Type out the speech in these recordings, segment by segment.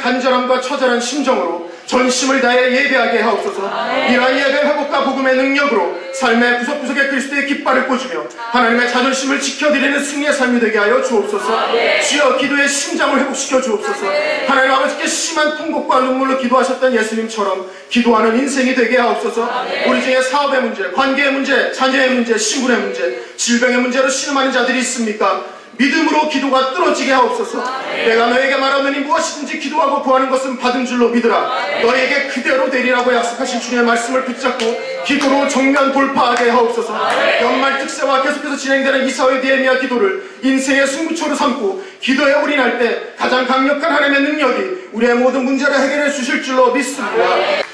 간절함과 처절한 심정으로 전심을 다해 예배하게 하옵소서. 이러한 예배 회복과 복음의 능력으로 삶의 구석구석에 그리스도의 깃발을 꽂으며 하나님의 자존심을 지켜드리는 승리의 삶이 되게 하여 주옵소서. 주여 기도의 심장을 회복시켜 주옵소서. 하나님 아버지께 심한 통곡과 눈물로 기도하셨던 예수님처럼 기도하는 인생이 되게 하옵소서. 우리 중에 사업의 문제, 관계의 문제, 자녀의 문제, 신분의 문제, 질병의 문제로 신음하는 자들이 있습니까? 믿음으로 기도가 뚫어지게 하옵소서. 내가 너에게 말하노니 무엇이든지 기도하고 구하는 것은 받은 줄로 믿으라. 너에게 그대로 되리라고 약속하신 주님의 말씀을 붙잡고 기도로 정면 돌파하게 하옵소서. 연말 특세와 계속해서 진행되는 이사회 니에미야 기도를 인생의 승부처로 삼고 기도에 올인할 때 가장 강력한 하나님의 능력이 우리의 모든 문제를 해결해 주실 줄로 믿습니다.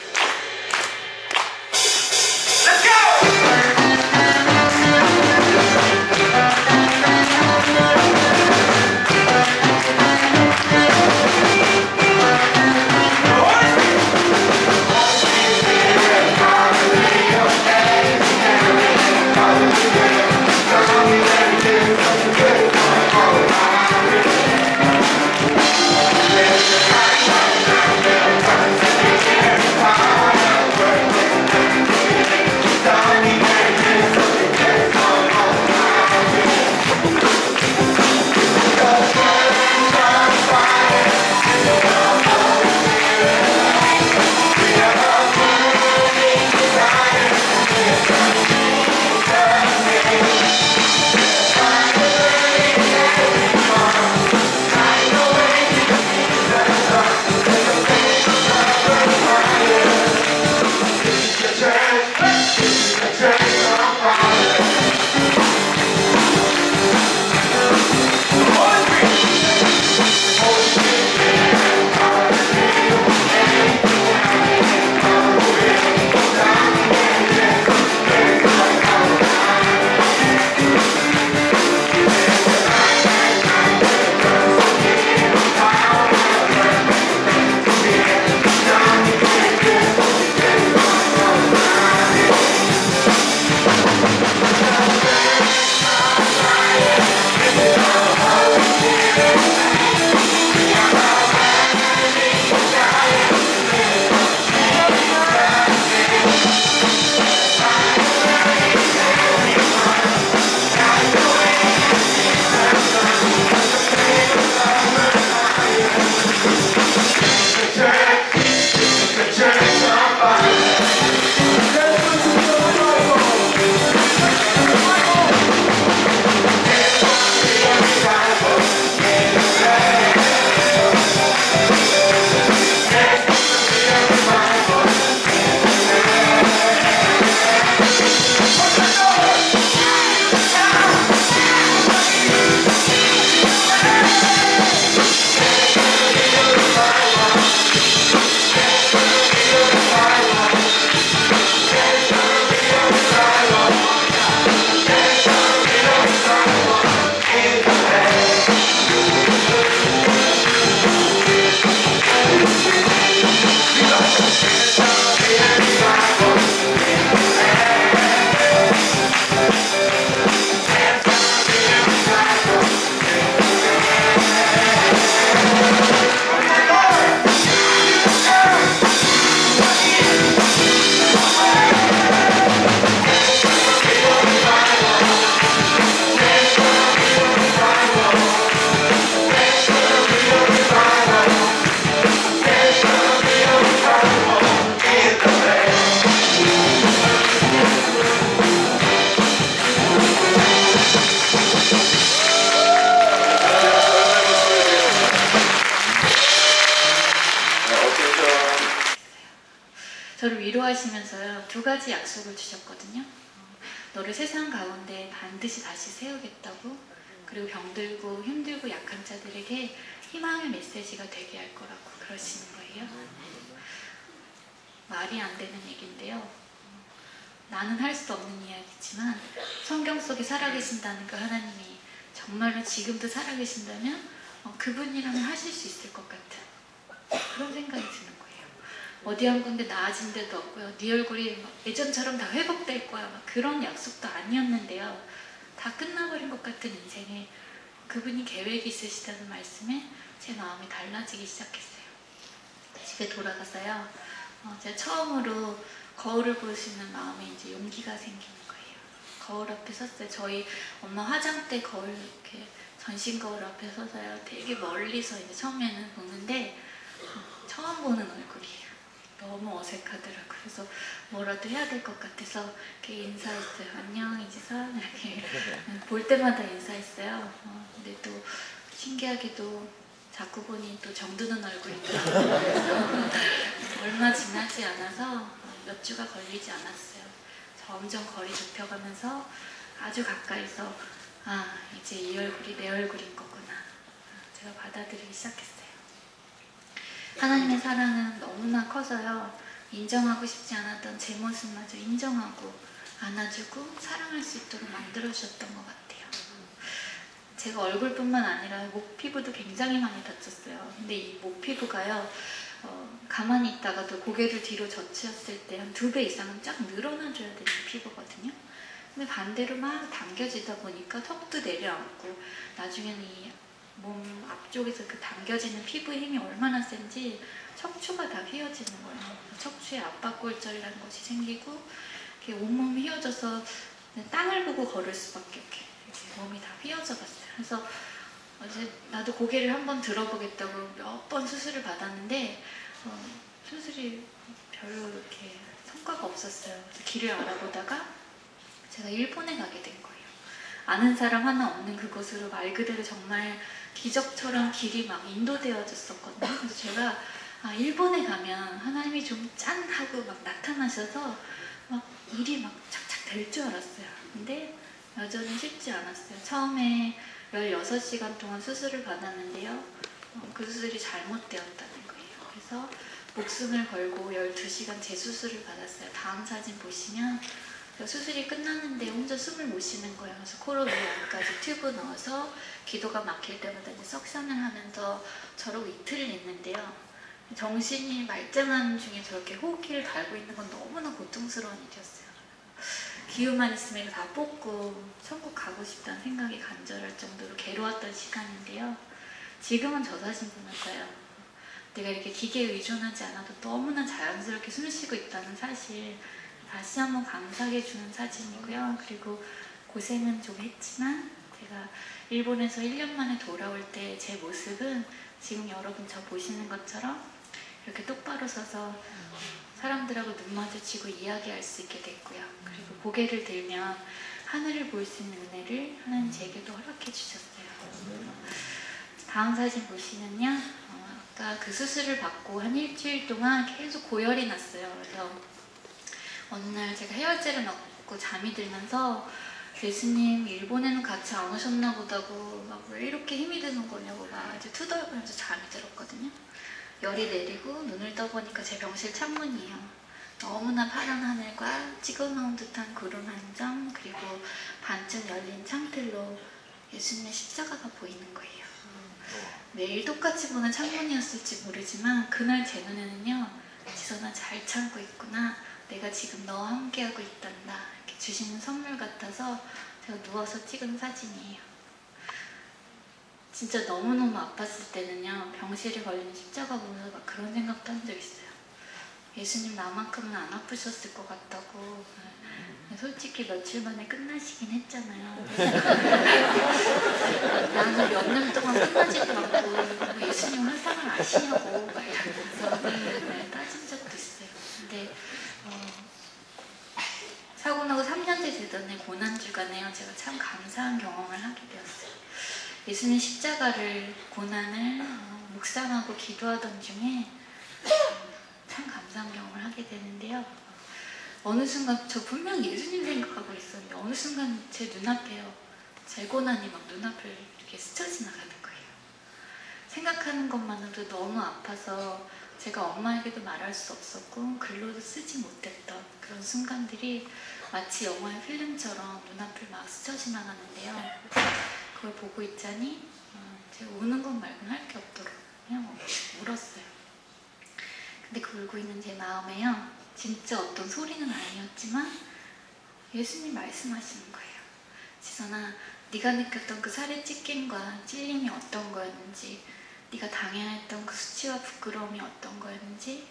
저를 위로하시면서요, 두 가지 약속을 주셨거든요. 너를 세상 가운데 반드시 다시 세우겠다고, 그리고 병들고 힘들고 약한 자들에게 희망의 메시지가 되게 할 거라고 그러시는 거예요. 말이 안 되는 얘기인데요. 나는 할 수 없는 이야기지만 성경 속에 살아계신다는 그 하나님이 정말로 지금도 살아계신다면 그분이라면 하실 수 있을 것 같은 그런 생각이 드는 거예요. 어디 한 군데 나아진 데도 없고요. 네 얼굴이 막 예전처럼 다 회복될 거야. 막 그런 약속도 아니었는데요. 다 끝나버린 것 같은 인생에 그분이 계획이 있으시다는 말씀에 제 마음이 달라지기 시작했어요. 집에 돌아가서요. 제가 처음으로 거울을 보시는 마음에 이제 용기가 생기는 거예요. 거울 앞에 섰어요. 저희 엄마 화장대 거울 이렇게 전신 거울 앞에 서서요. 되게 멀리서 이제 처음에는 보는데 처음 보는 얼굴이에요. 너무 어색하더라고요. 그래서 뭐라도 해야 될 것 같아서 이렇게 인사했어요. 안녕 이지선 이렇게 볼 때마다 인사했어요. 근데 또 신기하게도 자꾸 보니 또 정드는 얼굴이더라고요. 얼마 지나지 않아서 몇 주가 걸리지 않았어요. 점점 거리 좁혀가면서 아주 가까이서 아 이제 이 얼굴이 내 얼굴인 거구나 제가 받아들이기 시작했어요. 하나님의 사랑은 너무나 커서요. 인정하고 싶지 않았던 제 모습마저 인정하고 안아주고 사랑할 수 있도록 만들어주셨던 것 같아요. 제가 얼굴뿐만 아니라 목 피부도 굉장히 많이 다쳤어요. 근데 이 목 피부가요. 가만히 있다가도 고개를 뒤로 젖혔을 때 한 2배 이상은 쫙 늘어나줘야 되는 피부거든요. 근데 반대로 막 당겨지다 보니까 턱도 내려앉고 나중에는 이 몸 앞쪽에서 그 당겨지는 피부의 힘이 얼마나 센지 척추가 다 휘어지는 거예요. 척추에 압박골절이라는 것이 생기고 이렇게 온몸이 휘어져서 땅을 보고 걸을 수밖에 없게 몸이 다 휘어져 갔어요. 그래서 어제 나도 고개를 한번 들어보겠다고 몇 번 수술을 받았는데 수술이 별로 이렇게 성과가 없었어요. 그래서 길을 알아보다가 제가 일본에 가게 된 거예요. 아는 사람 하나 없는 그곳으로 말 그대로 정말 기적처럼 길이 막 인도되어졌었거든요. 그래서 제가 일본에 가면 하나님이 좀 짠 하고 막 나타나셔서 막 일이 막 착착 될 줄 알았어요. 근데 여전히 쉽지 않았어요. 처음에 16시간 동안 수술을 받았는데요. 그 수술이 잘못되었다는 거예요. 그래서 목숨을 걸고 12시간 재수술을 받았어요. 다음 사진 보시면 수술이 끝났는데 혼자 숨을 못 쉬는 거예요. 그래서 코로 위안까지 튜브 넣어서 기도가 막힐 때마다 이제 석션을 하면서 저러고 이틀을 있는데요. 정신이 말짱한 중에 저렇게 호흡기를 달고 있는 건 너무나 고통스러운 일이었어요. 기후만 있으면 다 뽑고 천국 가고 싶다는 생각이 간절할 정도로 괴로웠던 시간인데요. 지금은 저 사진 보면 봐요. 내가 이렇게 기계에 의존하지 않아도 너무나 자연스럽게 숨 쉬고 있다는 사실 다시 한번 감사하게 주는 사진이고요. 그리고 고생은 좀 했지만 제가 일본에서 1년 만에 돌아올 때 제 모습은 지금 여러분 저 보시는 것처럼 이렇게 똑바로 서서 사람들하고 눈 마주치고 이야기할 수 있게 됐고요. 그리고 고개를 들면 하늘을 볼 수 있는 은혜를 하나님 제게도 허락해 주셨어요. 다음 사진 보시면요. 아까 그 수술을 받고 한 일주일 동안 계속 고열이 났어요. 그래서 어느 날 제가 해열제를 먹고 잠이 들면서 예수님 일본에는 같이 안 오셨나 보다고 막 왜 이렇게 힘이 드는 거냐고 막 이제 투덜거리면서 잠이 들었거든요. 열이 내리고 눈을 떠보니까 제 병실 창문이에요. 너무나 파란 하늘과 찍어놓은 듯한 구름 한 점 그리고 반쯤 열린 창틀로 예수님의 십자가가 보이는 거예요. 매일 똑같이 보는 창문이었을지 모르지만 그날 제 눈에는요. 지선아 잘 참고 있구나. 내가 지금 너와 함께하고 있단다. 이렇게 주시는 선물 같아서 제가 누워서 찍은 사진이에요. 진짜 너무너무 아팠을 때는요. 병실에 걸린 십자가 보면서 막 그런 생각도 한 적 있어요. 예수님 나만큼은 안 아프셨을 것 같다고. 솔직히 며칠 만에 끝나시긴 했잖아요. 나는 몇 년 동안 끝나지도 않고 예수님 환상을 아시냐고 막 이러면서 따진 적도 있어요. 근데 사고 나고 3년째 되던 고난주간에요. 제가 참 감사한 경험을 하게 되었어요. 예수님 십자가를 고난을 묵상하고 기도하던 중에 참 감사한 경험을 하게 되는데요. 어느 순간 저 분명 예수님 생각하고 있었는데 어느 순간 제 눈앞에요. 제 고난이 막 눈앞을 이렇게 스쳐 지나가는 거예요. 생각하는 것만으로도 너무 아파서 제가 엄마에게도 말할 수 없었고 글로도 쓰지 못했던 그런 순간들이 마치 영화의 필름처럼 눈앞을 막 스쳐 지나가는데요. 그걸 보고 있자니 제가 우는 것 말고는 할 게 없도록 그냥 울었어요. 근데 그 울고 있는 제 마음에요. 진짜 어떤 소리는 아니었지만 예수님 말씀하시는 거예요. 지선아, 네가 느꼈던 그 살의 찢김과 찔림이 어떤 거였는지 네가 당해야 했던 그 수치와 부끄러움이 어떤 거였는지,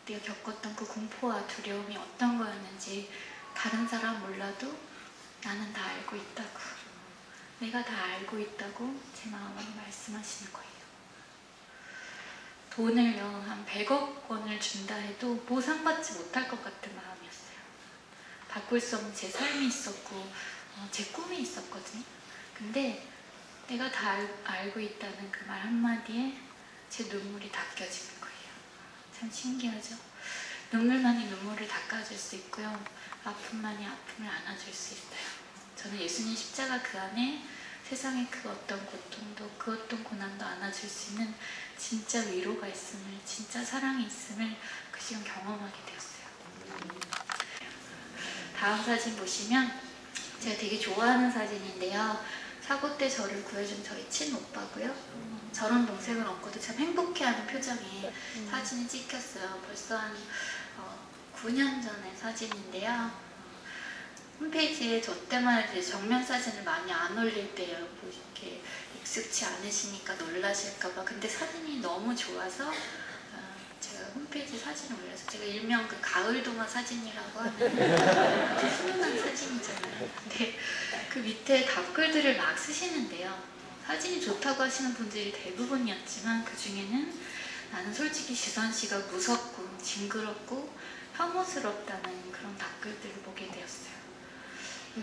네가 겪었던 그 공포와 두려움이 어떤 거였는지 다른 사람 몰라도 나는 다 알고 있다고, 내가 다 알고 있다고 제 마음으로 말씀하시는 거예요. 돈을요, 한 100억 원을 준다 해도 보상받지 못할 것 같은 마음이었어요. 바꿀 수 없는 제 삶이 있었고 제 꿈이 있었거든요. 근데 내가 다 알고 있다는 그 말 한마디에 제 눈물이 닦여지는 거예요. 참 신기하죠? 눈물만이 눈물을 닦아줄 수 있고요, 아픔만이 아픔을 안아줄 수 있어요. 저는 예수님 십자가 그 안에 세상의 그 어떤 고통도, 그 어떤 고난도 안아줄 수 있는 진짜 위로가 있음을, 진짜 사랑이 있음을 그 시간 경험하게 되었어요. 다음 사진 보시면 제가 되게 좋아하는 사진인데요, 사고 때 저를 구해준 저희 친오빠고요, 저런 동생을 얻고도 참 행복해하는 표정에 사진이 찍혔어요. 벌써 한 9년 전의 사진인데요, 홈페이지에 저 때만 해도 정면 사진을 많이 안 올릴 때요. 뭐 이렇게 익숙치 않으시니까 놀라실까봐. 근데 사진이 너무 좋아서 제가 홈페이지 사진을 올려서, 제가 일명 그 가을동화 사진이라고 하는 아주 훈훈한 사진이잖아요. 근데 그 밑에 답글들을 막 쓰시는데요, 사진이 좋다고 하시는 분들이 대부분이었지만 그 중에는 나는 솔직히 지선씨가 무섭고 징그럽고 혐오스럽다는 그런 답글들을 보게 되었어요.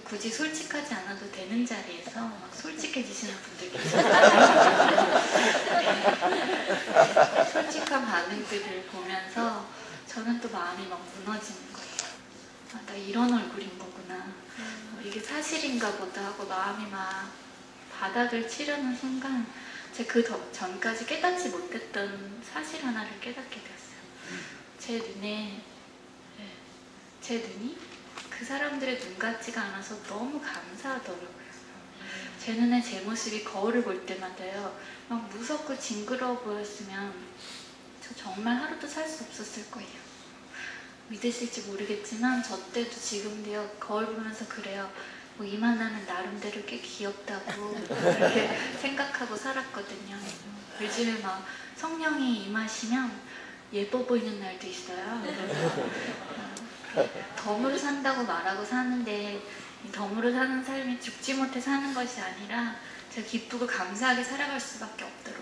굳이 솔직하지 않아도 되는 자리에서 막 솔직해지시는 분들 계시잖아요. 솔직한 반응들을 보면서 저는 또 마음이 막 무너지는 거예요. 아, 나 이런 얼굴인 거구나, 이게 사실인가 보다 하고 마음이 막 바닥을 치려는 순간 제가 그 전까지 깨닫지 못했던 사실 하나를 깨닫게 되었어요. 제 눈이 그 사람들의 눈 같지가 않아서 너무 감사하더라고요. 제 눈에 제 모습이 거울을 볼 때마다요, 막 무섭고 징그러워 보였으면 저 정말 하루도 살 수 없었을 거예요. 믿으실지 모르겠지만 저 때도 지금도요, 거울 보면서 그래요. 뭐 이만하면 나름대로 꽤 귀엽다고 그렇게 생각하고 살았거든요. 요즘에 막 성령이 임하시면 예뻐 보이는 날도 있어요. 덤으로 산다고 말하고 사는데, 이 덤으로 사는 삶이 죽지 못해 사는 것이 아니라 제가 기쁘고 감사하게 살아갈 수밖에 없도록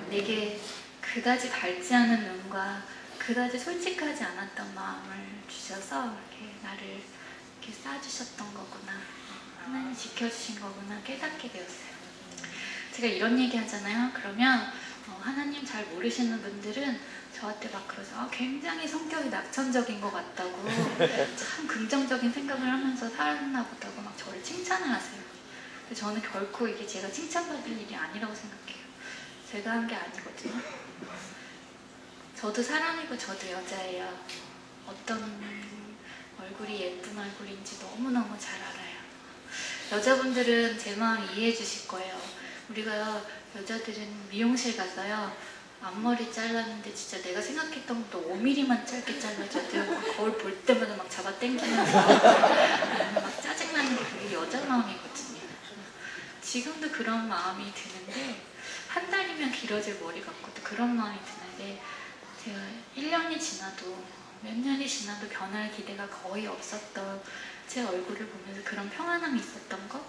내게 그다지 밝지 않은 눈과 그다지 솔직하지 않았던 마음을 주셔서 이렇게 나를 이렇게 쌓아주셨던 거구나, 하나님 지켜주신 거구나 깨닫게 되었어요. 제가 이런 얘기 하잖아요. 그러면 하나님 잘 모르시는 분들은 저한테 막 그러죠. 굉장히 성격이 낙천적인 것 같다고, 참 긍정적인 생각을 하면서 살았나 보다고 막 저를 칭찬을 하세요. 근데 저는 결코 이게 제가 칭찬받을 일이 아니라고 생각해요. 제가 한 게 아니거든요. 저도 사람이고 저도 여자예요. 어떤 얼굴이 예쁜 얼굴인지 너무너무 잘 알아요. 여자분들은 제 마음 이해해 주실 거예요. 우리가 여자들은 미용실 가서요, 앞머리 잘랐는데 진짜 내가 생각했던 것도 5mm만 짧게 잘라줘도 막 거울 볼 때마다 막 잡아 당기면서 막 짜증나는 게 그게 여자 마음이거든요. 지금도 그런 마음이 드는데, 한 달이면 길어질 머리 같고도 그런 마음이 드는데, 제가 1년이 지나도 몇 년이 지나도 변할 기대가 거의 없었던 제 얼굴을 보면서 그런 평안함이 있었던 거,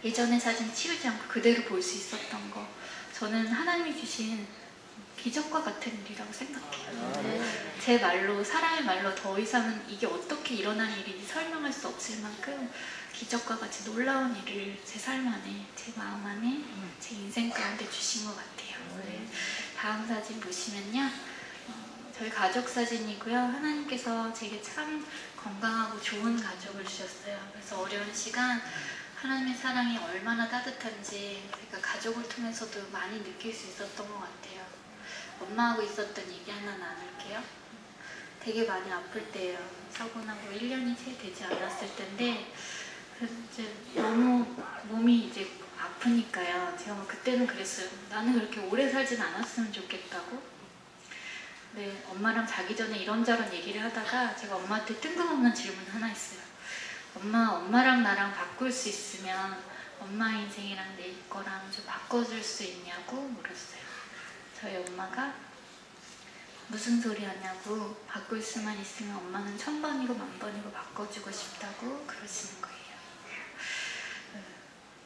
예전의 사진 치우지 않고 그대로 볼 수 있었던 거, 저는 하나님이 주신 기적과 같은 일이라고 생각해요. 제 말로, 사람의 말로 더 이상은 이게 어떻게 일어난 일인지 설명할 수 없을 만큼 기적과 같이 놀라운 일을 제 삶 안에, 제 마음 안에, 제 인생 가운데 주신 것 같아요. 다음 사진 보시면요, 저희 가족 사진이고요. 하나님께서 제게 참 건강하고 좋은 가족을 주셨어요. 그래서 어려운 시간 하나님의 사랑이 얼마나 따뜻한지 제가 가족을 통해서도 많이 느낄 수 있었던 것 같아요. 엄마하고 있었던 얘기 하나 나눌게요. 되게 많이 아플 때예요. 사고 나고 1년이 채 되지 않았을 텐데, 이제 너무 몸이 이제 아프니까요. 제가 막 그때는 그랬어요. 나는 그렇게 오래 살진 않았으면 좋겠다고. 네, 엄마랑 자기 전에 이런저런 얘기를 하다가 제가 엄마한테 뜬금없는 질문 하나 했어요. 엄마랑 나랑 바꿀 수 있으면 엄마 인생이랑 내 거랑 좀 바꿔줄 수 있냐고 물었어요. 저희 엄마가 무슨 소리 하냐고, 바꿀 수만 있으면 엄마는 1000번이고 1000번이고 바꿔주고 싶다고 그러시는 거예요.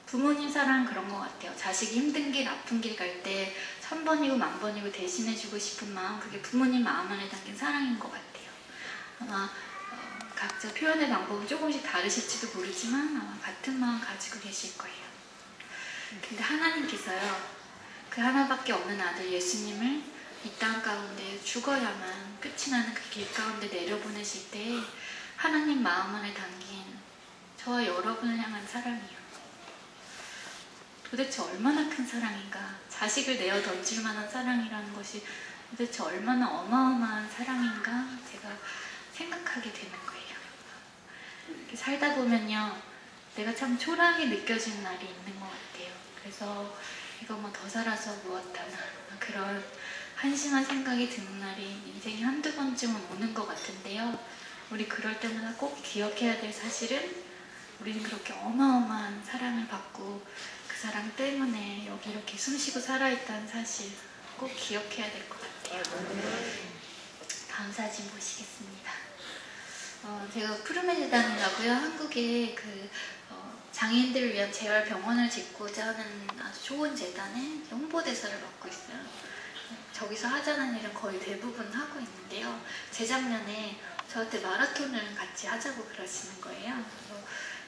부모님 사랑 그런 것 같아요. 자식이 힘든 길, 아픈 길 갈 때 1000번이고 1000번이고 대신해주고 싶은 마음, 그게 부모님 마음 안에 담긴 사랑인 것 같아요. 아마 각자 표현의 방법은 조금씩 다르실지도 모르지만 아마 같은 마음 가지고 계실 거예요. 근데 하나님께서요, 그 하나밖에 없는 아들 예수님을 이 땅 가운데 죽어야만 끝이 나는 그 길 가운데 내려보내실 때 하나님 마음 안에 담긴 저와 여러분을 향한 사랑이요. 도대체 얼마나 큰 사랑인가, 자식을 내어 던질 만한 사랑이라는 것이 도대체 얼마나 어마어마한 사랑인가 제가 생각하게 되는 거예요. 이렇게 살다 보면요, 내가 참 초라하게 느껴지는 날이 있는 것 같아요. 그래서 이거 뭐 더 살아서 무엇하나 그런 한심한 생각이 드는 날이 인생에 한두 번쯤은 오는 것 같은데요. 우리 그럴 때마다 꼭 기억해야 될 사실은 우리는 그렇게 어마어마한 사랑을 받고 그 사랑 때문에 여기 이렇게 숨쉬고 살아있다는 사실 꼭 기억해야 될 것 같아요. 다음 사진 보시겠습니다. 제가 푸르메재단이라고요, 한국에 장애인들을 위한 재활병원을 짓고자 하는 아주 좋은 재단의 홍보대사를 맡고 있어요. 저기서 하자는 일은 거의 대부분 하고 있는데요. 재작년에 저한테 마라톤을 같이 하자고 그러시는 거예요.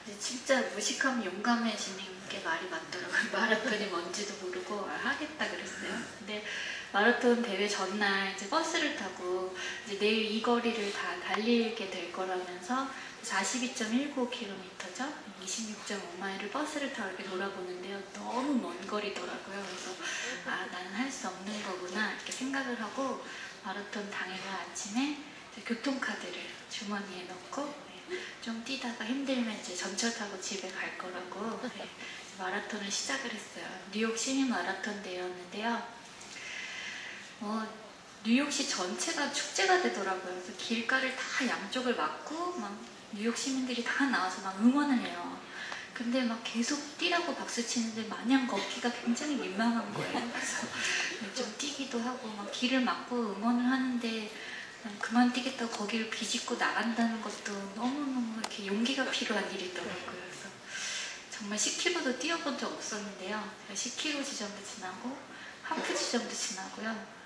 이제 진짜 무식하면 용감해지는 게 말이 맞더라고요. 마라톤이 뭔지도 모르고 하겠다 그랬어요. 근데 마라톤 대회 전날 이제 버스를 타고 이제 내일 이 거리를 다 달리게 될 거라면서 42.19km죠. 26.5마일을 버스를 타고 이렇게 돌아보는데요. 너무 먼 거리더라고요. 그래서 나는 할 수 없는 거구나 이렇게 생각을 하고 마라톤 당일 아침에 교통카드를 주머니에 넣고 좀 뛰다가 힘들면 이제 전철 타고 집에 갈 거라고 마라톤을 시작을 했어요. 뉴욕 시민 마라톤 대회였는데요. 뉴욕시 전체가 축제가 되더라고요. 그래서 길가를 다 양쪽을 막고 막 뉴욕 시민들이 다 나와서 막 응원을 해요. 근데 막 계속 뛰라고 박수 치는데 마냥 걷기가 굉장히 민망한 거예요. 그래서 좀 뛰기도 하고 막 길을 막고 응원을 하는데 그만 뛰겠다고 거기를 비집고 나간다는 것도 너무너무 이렇게 용기가 필요한 일이더라고요. 그래서 정말 10km도 뛰어본 적 없었는데요. 10km 지점도 지나고 하프 지점도 지나고요.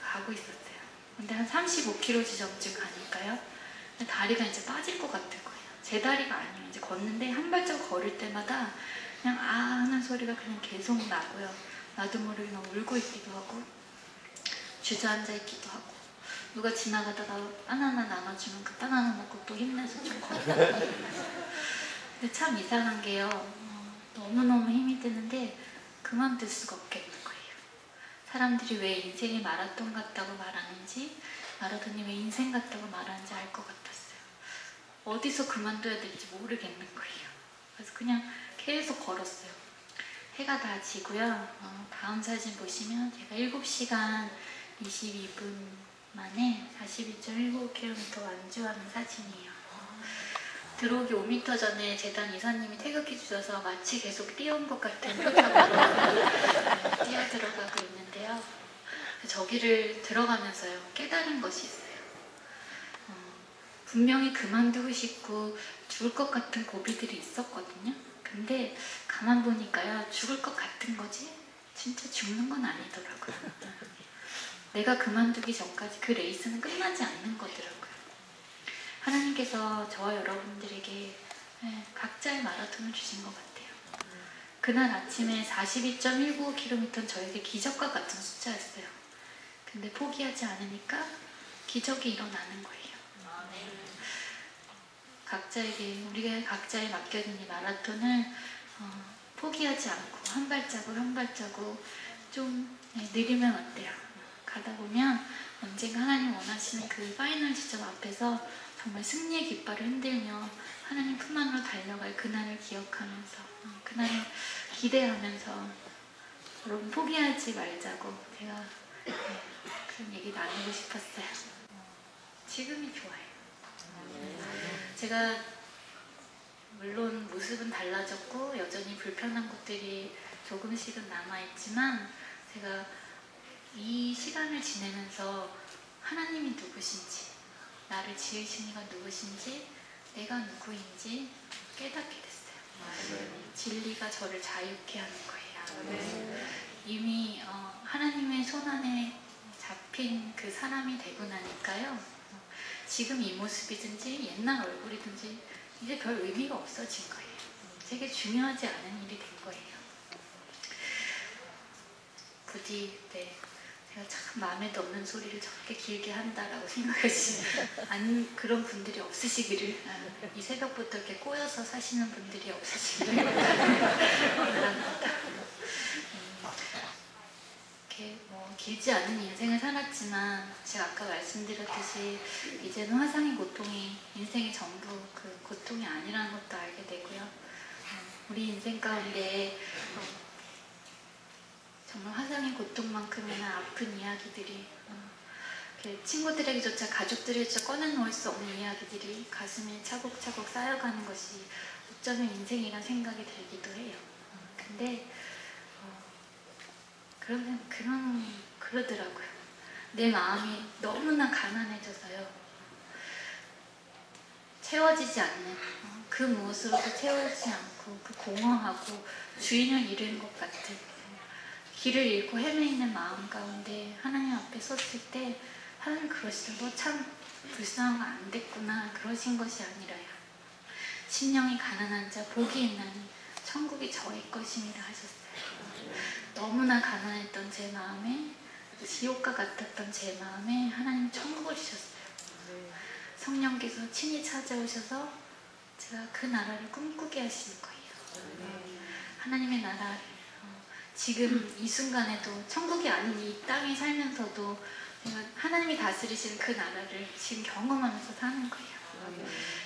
가고 있었어요. 근데 한 35km 지점쯤 가니까요. 다리가 이제 빠질 것 같은 거예요. 제 다리가 아니에요. 이제 걷는데 한 발짝 걸을 때마다 그냥 아 하는 소리가 그냥 계속 나고요. 나도 모르게 막 울고 있기도 하고 주저앉아 있기도 하고 누가 지나가다가 바나나 나눠주면 그 바나나 먹고 또 힘내서 좀 걷다가 근데 참 이상한 게요. 너무너무 힘이 드는데 그만둘 수가 없겠는 거예요. 사람들이 왜 인생이 마라톤 같다고 말하는지, 마라톤이 왜 인생 같다고 말하는지 알 것 같았어요. 어디서 그만둬야 될지 모르겠는 거예요. 그래서 그냥 계속 걸었어요. 해가 다 지고요. 다음 사진 보시면 제가 7시간 22분 만에 42.19km 완주하는 사진이에요. 들어오기 5m 전에 재단 이사님이 태극기 주셔서 마치 계속 뛰어온 것 같은 표정으로 뛰어 들어가고 있는데요. 저기를 들어가면서요 깨달은 것이 있어요. 분명히 그만두고 싶고 죽을 것 같은 고비들이 있었거든요. 근데 가만 보니까요 죽을 것 같은 거지 진짜 죽는 건 아니더라고요. 내가 그만두기 전까지 그 레이스는 끝나지 않는 거더라고요. 하나님께서 저와 여러분들에게 각자의 마라톤을 주신 것 같아요. 그날 아침에 42.19km는 저에게 기적과 같은 숫자였어요. 근데 포기하지 않으니까 기적이 일어나는 거예요. 각자에게 우리가 각자에 맡겨진 이 마라톤을 포기하지 않고 한 발자국 한 발자국 좀 느리면 어때요? 가다 보면 언젠가 하나님 원하시는 그 파이널 지점 앞에서 정말 승리의 깃발을 흔들며 하나님 품 안으로 달려갈 그날을 기억하면서 그날을 기대하면서 여러분 포기하지 말자고 제가 그런 얘기 나누고 싶었어요. 지금이 좋아요. 제가 물론 모습은 달라졌고 여전히 불편한 것들이 조금씩은 남아있지만 제가 이 시간을 지내면서 하나님이 누구신지, 나를 지으신 이가 누구신지, 내가 누구인지 깨닫게 됐어요. 진리가 저를 자유케 하는 거예요. 이미 하나님의 손안에 잡힌 그 사람이 되고 나니까요. 지금 이 모습이든지 옛날 얼굴이든지 이제 별 의미가 없어진 거예요. 되게 중요하지 않은 일이 된 거예요. 부디 제가 참 마음에도 없는 소리를 저렇게 길게 한다라고 생각하시는 그런 분들이 없으시기를, 이 새벽부터 이렇게 꼬여서 사시는 분들이 없으시기를 바랍니다. 이렇게 길지 않은 인생을 살았지만 제가 아까 말씀드렸듯이 이제는 화상의 고통이 인생의 전부 그 고통이 아니라는 것도 알게 되고요. 우리 인생 가운데 정말 화상의 고통만큼이나 아픈 이야기들이 친구들에게조차 가족들에게조차 꺼내놓을 수 없는 이야기들이 가슴에 차곡차곡 쌓여가는 것이 어쩌면 인생이란 생각이 들기도 해요. 근데 그러더라고요. 내 마음이 너무나 가난해져서요. 채워지지 않는 그 무엇으로도 채워지지 않고 그 공허하고 주인을 잃은 것 같은 길을 잃고 헤매이는 마음 가운데 하나님 앞에 섰을 때 하나님 그러시죠. 너 참 불쌍한 거 안 됐구나. 그러신 것이 아니라요. 심령이 가난한 자 복이 있나니 천국이 저의 것임이라 하셨어요. 너무나 가난했던 제 마음에, 지옥과 같았던 제 마음에 하나님 천국을 주셨어요. 성령께서 친히 찾아오셔서 제가 그 나라를 꿈꾸게 하시는 거예요. 하나님의 나라를 지금 이 순간에도 천국이 아닌 이 땅에 살면서도 제가 하나님이 다스리시는 그 나라를 지금 경험하면서 사는 거예요.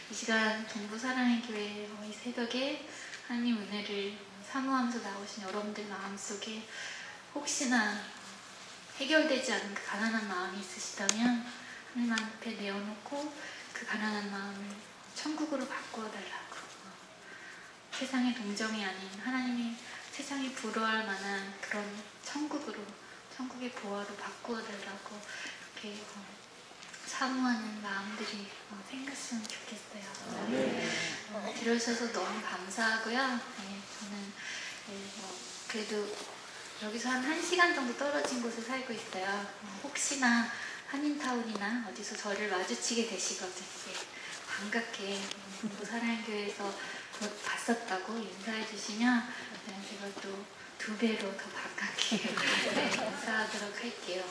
이 시간 동부 사랑의 교회 이 새벽에 하나님 은혜를 사모하면서 나오신 여러분들 마음속에 혹시나 해결되지 않은 그 가난한 마음이 있으시다면 하나님 앞에 내어놓고 그 가난한 마음을 천국으로 바꾸어 달라고, 세상의 동정이 아닌 하나님이 세상이 부러워할 만한 그런 천국으로, 천국의 보화로 바꾸어 달라고 이렇게 사모하는 마음들이 생겼으면 좋겠어요. 들어주셔서 너무 감사하고요. 저는 그래도 여기서 한 1시간 정도 떨어진 곳에 살고 있어요. 혹시나 한인타운이나 어디서 저를 마주치게 되시거든 반갑게 사랑의 교회에서 봤었다고 인사해 주시면 제가 또 2배로 더 반갑게 인사하도록 할게요.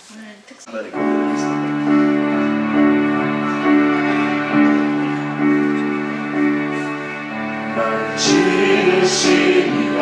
오늘 특수 날 지으시니가